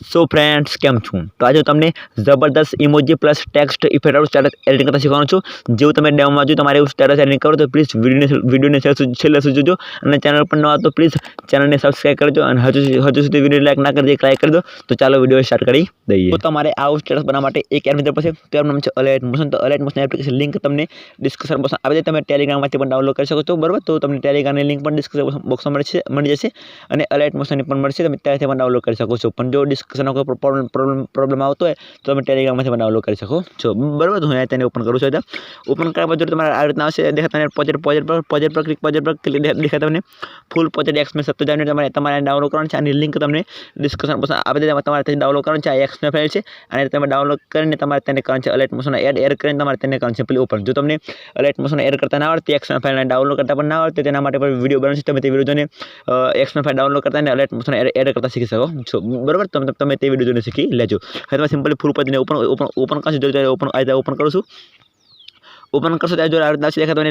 So friends came छूँ तो आज तमने जबरदस्त emoji plus text effect status editing करता શીખવાનું છું જેવું તમે ડેમોમાં જો તમારે સ્ટેટસ એડિટિંગ કરો તો પ્લીઝ વિડિયોને છેલ્લે સુધી જોજો અને ચેનલ પર ન આવો તો પ્લીઝ ચેનલને સબસ્ક્રાઇબ કરજો અને હજુ સુધી વિડિયો લાઈક ના કરી લાઈક કરી દો તો ચાલો વિડિયો સ્ટાર્ટ કરી દઈએ। તો તમારે આવું સ્ટેટસ બનાવવા માટે એક એપ ની જરૂર પડશે તો એનું નામ છે અલાઇટ મોશન। તો અલાઇટ મોશન એપ્લિકેશન લિંક તમને ડિસ્ક્રિપ્શન બોક્સમાં આપી દે, તમે ટેલિગ્રામમાંથી પણ ડાઉનલોડ કરી શકો છો બરાબર। તો તમને ટેલિગ્રામની લિંક પણ ડિસ્ક્રિપ્શન બોક્સમાં મળી જશે અને અલાઇટ મોશનની પણ મળશે, તમે ત્યાંથી પણ ડાઉનલોડ કરી શકો છો। પણ જો ડિસ્કશનનો કોઈ प्रॉब्लम आवतो है तो તમે ટેલિગ્રામમાંથી ડાઉનલોડ કરી શકો છો બરાબર। તો હું તેને ઓપન કરું છું। ઓપન કર્યા પછી તમારે આ રીતના આવશે, દેખાતા પ્રોજેક્ટ પર ક્લિક દેખાતા તમને ફૂલ પ્રોજેક્ટ એક્સએમએલ 70 તમારે ડાઉનલોડ કરવાનું છે। આની લિંક તમને ડિસ્ક્રિપ્શન બોક્સમાં આપી દે, તમારે તેને ડાઉનલોડ કરવાનું છે। આ એક્સએમએલ ફાઇલ છે અને તમે ડાઉનલોડ કરીને તમારે તેને કરવાનું છે અલાઇટ મોશન એડ કરીને તમારે તેને કરવાનું છે પેલી ઓપન। જો તમને અલાઇટ મોશન એડ કરતા ના આવડે, એક્સએમએલ ફાઇલને ડાઉનલોડ કરતા પણ ના આવડે, તેના માટે પણ વિડિયો બનાવશે, તમે તે વિડિયો જોઈને એક્સએમએલ ફાઇલ ડાઉનલોડ કરતા અને અલાઇટ મોશન એડ કરતા શીખી શકો છો બરાબર। તમે તે વિડિયો જોઈને શીખી લેજો। હવે તમે સિમ્પલી ફૂલ પેજને ઓપન કરશો, જો ઓપન કરું છું, ओपन करशो त्यारे जो आ रीतना देखातो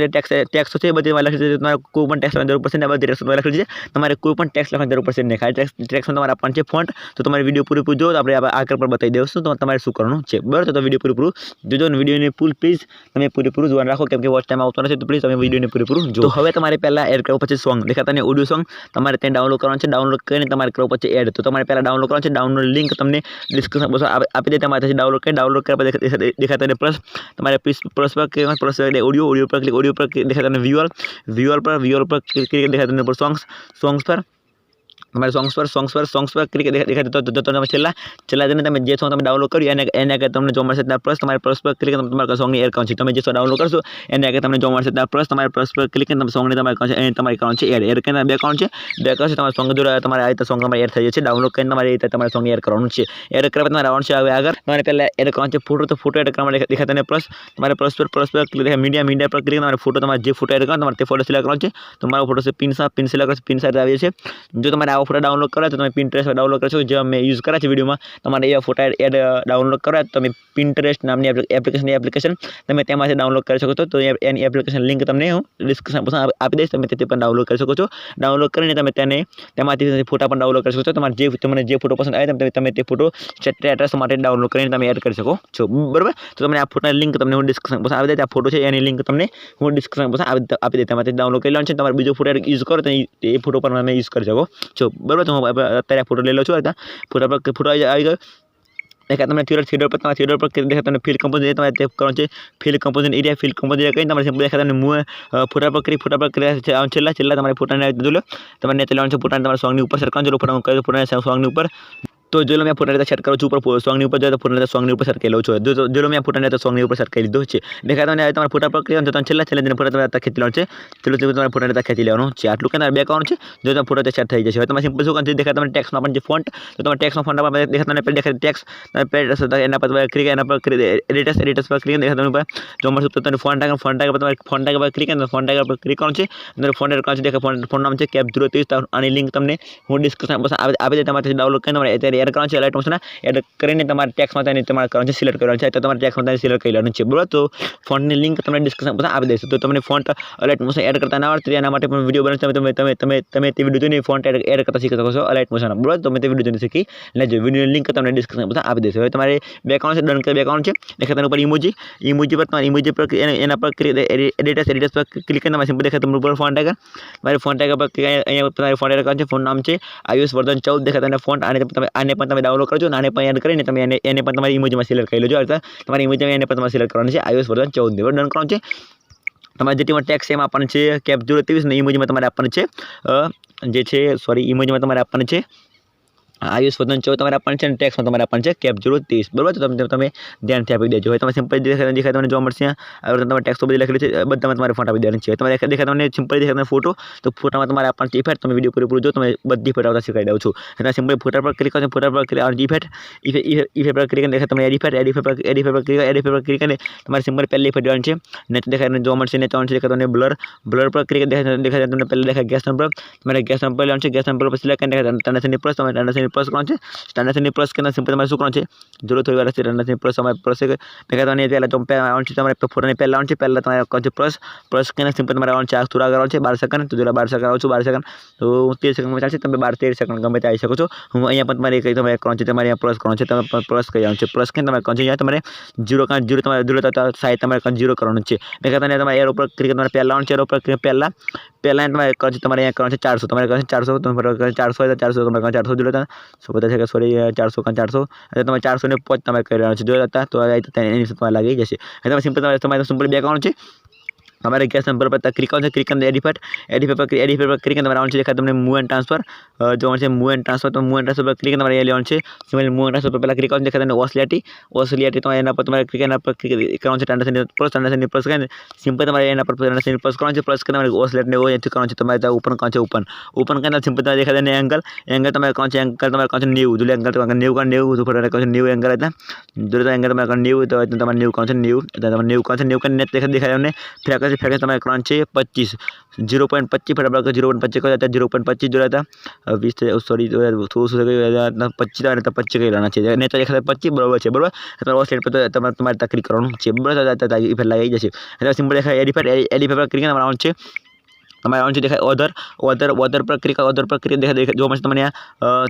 टेक्स्ट छे बधी लखी दीधुं। तमारे कोई पण टेक्स्ट लखવાની જરૂર પડશે ને આ બધી ટેક્સ્ટ લખેલી છે, તમારે કોઈ પણ ટેક્स्ट લખવાની જરૂર પડશે નહીં। ખાલી ટેક્સ્ટમાં તમારે આપવાનું છે ફોન્ટ। તો તમારે વિડિયો પૂરેપૂરું જો આપણે આગળ પર બતાવી દઈશું તો તમારે શું કરવાનું છે બરાબર। તો વિડિયો પૂરેપૂરું જોજો અને વિડિયોને ફૂલ પ્લીઝ તમે પૂરેપૂરું જોવાનું રાખો, કેમ કે વોચ ટાઈમ આવતો નથી, તો પ્લીઝ તમે વિડિયોને પૂરેપૂરું જો। તો હવે તમારે પહેલા એડ કરવું પછી સોંગ દેખાતા ને ઓડિયો સોંગ તમારે તેને ડાઉનલોડ કરવાનું છે। ડાઉનલોડ કરીને તમારે કરવું પછી એડ। તો તમારે પહેલા ડાઉનલોડ કરવાનું છે, ડાઉનલોડ લિંક તમને ડિસ્ક્રિપ્શન બોક્સમાં આપી દે, તમારે ડાઉનલોડ કર્યા પછી દેખાતા ને પ્લસ તમારે પ્લસ પર ऑडियो पर दिखाता है व्यूअर पर क्लिक दिखाता है सॉन्ग्स पर हमारे सॉन्ग्स पर क्लिक दिखाते तो તમે છેલ્લા જઈને તમે જે સોંગ તમે ડાઉનલોડ કર્યું એને આગળ તમને જોવા મળશે। ત્યાં પ્લસ તમારે પ્લસ પર ક્લિક તમારા સોંગની એડ કરવાનું છે। તમે જે સોંગ ડાઉનલોડ કરશો એને આગળ તમને જોવા મળશે। ત્યાં પ્લસ તમારે પ્લસ પર ક્લિક તમે સોંગને તમારે કરવાનું છે એડ કરીને બે કરવાનું છે। બે કરશે તમારા સોંગ જોડે તમારે આ રીતે સોંગ તમારે એડ થઈ જશે। ડાઉનલોડ કરીને તમારે રીતે તમારે સોંગ એડ કરવાનું છે। એડ કરવા તમારે આવવાનું છે હવે આગળ તમારે પહેલા એડ કરવાનું છે ફોટો। તો ફોટો એડ કરવા માટે દેખાતા ને પ્લસ તમારે પ્લસ પર ક્લિક મીડિયા પર ક્લિક તમારે ફોટો તમારે જે ફોટો એડ કરવાનો તમારે તે ફોટો સિલેક્ટ કરવાનો છે। તો મારો ફોટો છે પિન સિલેક્ટ પિન સાઇડ આવી છે। જો તમારે આ ફોટો ડાઉનલોડ કરો તો તમે પિન્ટરેસ્ટ ડાઉનલોડ કરશો, જે મેં યુઝ કર્યા છે વિડીયોમાં, તમારે એ ફોટા એડ ડાઉનલોડ કરવા તો તમે પિન્ટરેસ્ટ નામની એપ્લિકેશન તમે તેમાંથી ડાઉનલોડ કરી શકો છો। તો એની એપ્લિકેશન લિંક તમને હું ડિસ્ક્રિપ્શન બોક્સમાં આપી દઈશ, તમે તે પણ ડાઉનલોડ કરી શકો છો। ડાઉનલોડ કરીને તમે તેમાંથી ફોટા પણ ડાઉનલોડ કરી શકો છો। તમને જે ફોટો પસંદ આવે તમે તે ફોટો સ્ટેટસ માટે ડાઉનલોડ કરીને તમે એડ કરી શકો છો બરાબર। તો તમને આ ફોટાની લિંક તમને હું ડિસ્ક્રિપ્શન બોક્સમાં આપી દઈશ। આ ફોટો છે એની લિંક તમને હું ડિસ્ક્રિપ્શન બોક્સમાં આપી દઈશ, તેમાંથી ડાઉનલોડ કરી લેવાનું છે। તમારે બીજો ફોટો યુઝ કરો તો એ ફોટો પર તમે યુઝ કરી શકો છો બરાબર। તો હું અત્યારે ફોટો લઈ લો છું, ફોટો આવી ગયો देखा तुमने थ्योडर पर देखा तुमने फील कंपोजिशन तुम्हारे टेप करना है। फील कंपोजिशन एरिया कहीं तुम्हारे सिंपल देखा तुमने मुँह फोटा पर छेल्ला तुम्हारे फोटा ने जो लो तुम्हारे नीचे लेवानुं छे। फोटा तुम्हारे सॉन्ग ऊपर सरकवानुं जो फोटा सॉन्ग ऊपर तो जो मैं फोटा सेट करूँ ऊपर सॉन्ग ऊपर जाए तो फोटा सॉन्ग ऊपर सेट कर लो छो। जो मैं फोटा तो सॉन्ग ऊपर सेट कर लीधो है। देखा तो फोटा पर क्लियर तो छेल्ला फोटा खेची लेवानुं छे। चलो तुम्हारे फोटा खेची लेवानुं छे। आटलू क्या बेक करवानुं छे। जो तुम फोटो सेट थई जशे। तुम्हारे सिंपल शुं देखा तुमने टेक्स्ट में जो फॉन्ट तो तुम्हारे टेक्स्ट में फॉन्ट पर देखा तुमने पहले देखा टेक्स्ट एना पर क्लिक एडिटर्स पर क्लिक देखा तुमने जो मळशे तो फॉन्ट पर क्लिक फॉन्ट पर क्लिक करवानुं छे। फॉन्ट एड करवानुं छे। देखा फॉन्ट नाम छे कैप 023। आनी लिंक तुमने हूँ डिस्क्रिप्शन बॉक्स आपी दे, तमारे डाउनलोड करीने एड करवानुं छे। अलाइट मोशन एड करीने तमारे टेक्स्टमां तेने तमारे करवानुं छे, सिलेक्ट करवानुं छे। तो तमारे टेक्स्टमां सिलेक्ट करी लेवानुं छे बराबर। तो फॉन्टनी लिंक तमने डिस्क्रिप्शन बॉक्समां आपी दईश। तो तमने फॉन्ट अलाइट मोशन एड करता ना आवडे एना माटे पण विडियो बनावी, તમે તે વિડિયો જોઈને ફોન્ટ એડ કરતા શીખી શકો છો અલાઇટ મોશન બરાબર। તમે તે વિડિયો જોઈને શીખી લેજો। વિડિયોની લિંક તમને ડિસ્ક્રિપ્શન બોક્સમાં આપી દઈશ। હવે તમારે બેકગ્રાઉન્ડ છે ડન કરી બેકગ્રાઉન્ડ છે દેખા તેના ઉપર ઇમોજી પર તમારે ઇમોજી પર એના પર એડિટર્સ પર ક્લિક કરીને તમારે સિમ્પલ દેખા તમને ઉપર ફોન્ટ ટાઈગર તમારે ફોન્ટ ટાઈગર પર અહીંયા તમારે ફોન્ટ એડ કરવાનું છે। ફોન્ટ નામ છે iOS વર્ઝન 14 દેખા તમને ફોન્ટ આને પણ તમે ડાઉનલોડ કરજો, આને પણ એડ કરીને તમે એને પણ તમારી ઇમોજીમાં સિલેક્ટ કરી લેજો। તમારી ઇમોજીમાં એને પણ તમારે સિલેક્ટ કરવાનું છે iOS વર્ઝન 14 પર ડન કરવાનું છે। તમારે જે ટીમાં ટેક્સ એમ આપવાનું છે કેપ 023 ને ઇમોજીમાં તમારે આપવાનું છે જે છે સોરી ઇમોજીમાં તમારે આપવાનું છે iOS વર્ઝન 14 તમારે આપવાનું છે અને ટેક્સ્ટમાં તમારે આપવાનું છે કેપ 023 બરાબર। તો તમે ધ્યાનથી આપી દેજો। હવે તમે સિમ્પલ દેખાય તમને જોવા મળશે આ રીતે તમારે ટેક્સ્ટ બધી લખેલી છે બધામાં તમારે ફોન્ટ આપી દેવાની છે। તમારે દેખાય તમને સિમ્પલ દેખાય તમને ફોટો તો ફોટામાં તમારે આપવાનું છે ઇફેક્ટ। તમે વિડીયો પૂરેપૂરું જો તમે બધી ફોટા આવતા શીખવાડી દઉં છું। તમે સિમ્પલ ફોટા પર ક્લિક કરો, ફોટા પર ક્લિક કરો ઇફેક્ટ પર ક્લિક કરીને દેખાય તમને એડિફેક્ટ પર ક્લિક કરીને તમારે સિમ્પલ પહેલી ઇફેક્ટ દેવાની છે। નેટ દેખાય જોવા મળશે નેટ આવવાનું છે દેખાય તમને બ્લર પર ક્લિક દેખાય તમને પહેલા દેખાય ગેસ નંબર તમારે ગેસ નંબર લેવાનું છે। ગેસ નંબર પર સિલેક્ટ કરીને દેખાય ટ્રાન્ઝેક્શન પ્લસ તમારે ટ્રાન્ઝેક્શન પ્લસ કરવાનું છે સ્ટાન્ડર્ડ સેલની પ્લસ કરીને સિમ્પલ તમારે શું કરવાનું છે જરૂર થોડી વાર સ્ટાન્ડર્ડ સેલની પ્લસ તમારે પ્લસ મેં કહેતા પહેલાં તો આવવાનું છે તમારે ફોટોની પહેલાં આવવાનું છે પહેલાં તમારે કરવાનું છે પ્લસ કરીને સિમ્પલ તમારે આવવાનું છે આ સુરા કરવાનું છે 12 સેકન્ડ તો જો 12 સેકન્ડ આવું છું 12 સેકન્ડ તો 13 સેકન્ડમાં ચાલશે તમે 12-13 સેકન્ડ ગમે તે આવી શકો છો હું અહીંયા પણ તમારે કંઈ તમારે કરવાનું છે તમારે અહીંયા પ્લસ કરવાનું છે તમે પ્લસ કરી આવવાનું છે પ્લસ કરીને તમારે કરવાનું છે અહીંયા તમારે 0 તમારે 0 સાઈડ તમારે 0 કરવાનું છે મેં કહેતા તમારે એર ઉપર ક્લિક તમારે પહેલાં આવવાનું છે એર ઉપર પહેલાં તમારે કરવાનું છે તમારે અહીંયા કરવાનું છે 400 તમારે કરવાનું છે 400 તમારે 400 તમારે 400 જોડે હતા સો બધા છે કે સોરી 400 એટલે તમારે 400 ને 5 તમારે કરી રહેવાનું છે જોડે હતા તો એની તમારે લાગી જશે એટલે તમે સિમ્પલ સિમ્પલ બે કરવાનું છે हमारे गैस नंबर पर क्लिक करना है क्लिक करना एडिट पर क्लिक करना है देखा तुमने मूव एंड ट्रांसफर जो है मूव एंड ट्रांसफर तो मूव एंड ट्रांसफर पर क्लिक करना है सिंपल मूव एंड ट्रांसफर पर पहला क्लिक करना देखा ऑसिलिटी तो एना पर तुम्हारे क्लिक करना पर करना स्टैंडर्ड प्लस करें सिंपल तुम्हारे एना पर प्लस करना प्लस करना ऑसिलेट ने वो करना तुम्हारे ओपन कौन ओपन करना सिंपल तुम्हारे देखा एंगल एंगल तुम्हारे कौन एंगल तुम्हारे कौन न्यू जो एंगल तुम्हारे न्यू एंगल है जो एंगल तुम्हारे न्यू तो तुम्हारे न्यू कौन नेट देखा फिर फिर तुम्हारे करंट है 25 0.25 फटाफट 0.25 का जाता है 0.25 जो रहता है 20 सॉरी 25 25 का रहना चाहिए नहीं तो देखा 25 बराबर है बराबर तो साइड पर तुम्हारे तक क्लिक करना चाहिए बराबर फिर लगाई जैसे सिंपल देखा एडिट पर क्लिक करना है हमारे ऑन से देखा ओदर पर क्लिक देखा जो मस्त मैंने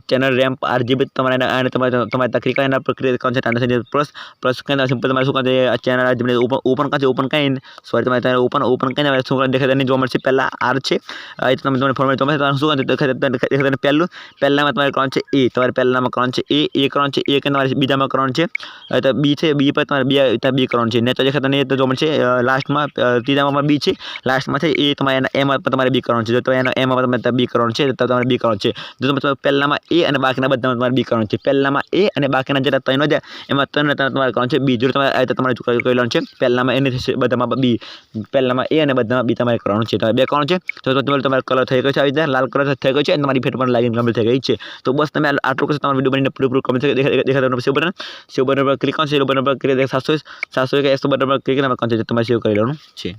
चैनल रैम्प RGB तुम्हारे तकरीक प्रक्रिया कौन से प्लस कहना सिंपल तुम्हारे शू कहते चैनल RGB ओपन कहीं सॉरी तुम्हारे ओपन कहीं शू देखा जो मर्जी पहला R है तुम्हारे फॉर्मेट तुम्हारे शू देखा पहला में तुम्हारे कौन से ए तुम्हारे पहला में कौन से ए कौन से ए तुम्हारे बीजा में कौन से बी है बी पर तुम्हारे बी कौन से नहीं तो देखा नहीं तो जो मर्जी लास्ट में तीजा में बी है लास्ट में ए तुम्हारे एम તમારે બી કરવાનું છે જો તો એનો એમ માં તમે બી કરવાનું છે તો તમારે બી કરવાનું છે જો તમે પહેલામાં એ અને બાકીના બધામાં તમારે બી કરવાનું છે પહેલામાં એ અને બાકીના જે ત્રણ છે એમાં ત્રણ તમારે કરવાનું છે બી જો તમારે આ તમારે કરી લેવાનું છે પહેલામાં એને બધામાં બી પહેલામાં એ અને બધામાં બી તમારે કરવાનું છે તમારે બે કરવાનું છે તો તમારે કલર થઈ ગયો છે આવી રીતે લાલ કલર થઈ ગયો છે અને તમારી ફેટ પણ લાગીને કમ્પ્લીટ થઈ ગઈ છે તો બસ તમે આટલું કરશો તમારો વિડીયો બનીને પૂરું કમ્પ્લીટ દેખા તમને સેવ બટન પર ક્લિક કરવાનું છે સેવ બટન પર ક્લિક 700 કે 100 બટન પર ક્લિક કરીને તમારે સેવ કરી લેવાનું છે।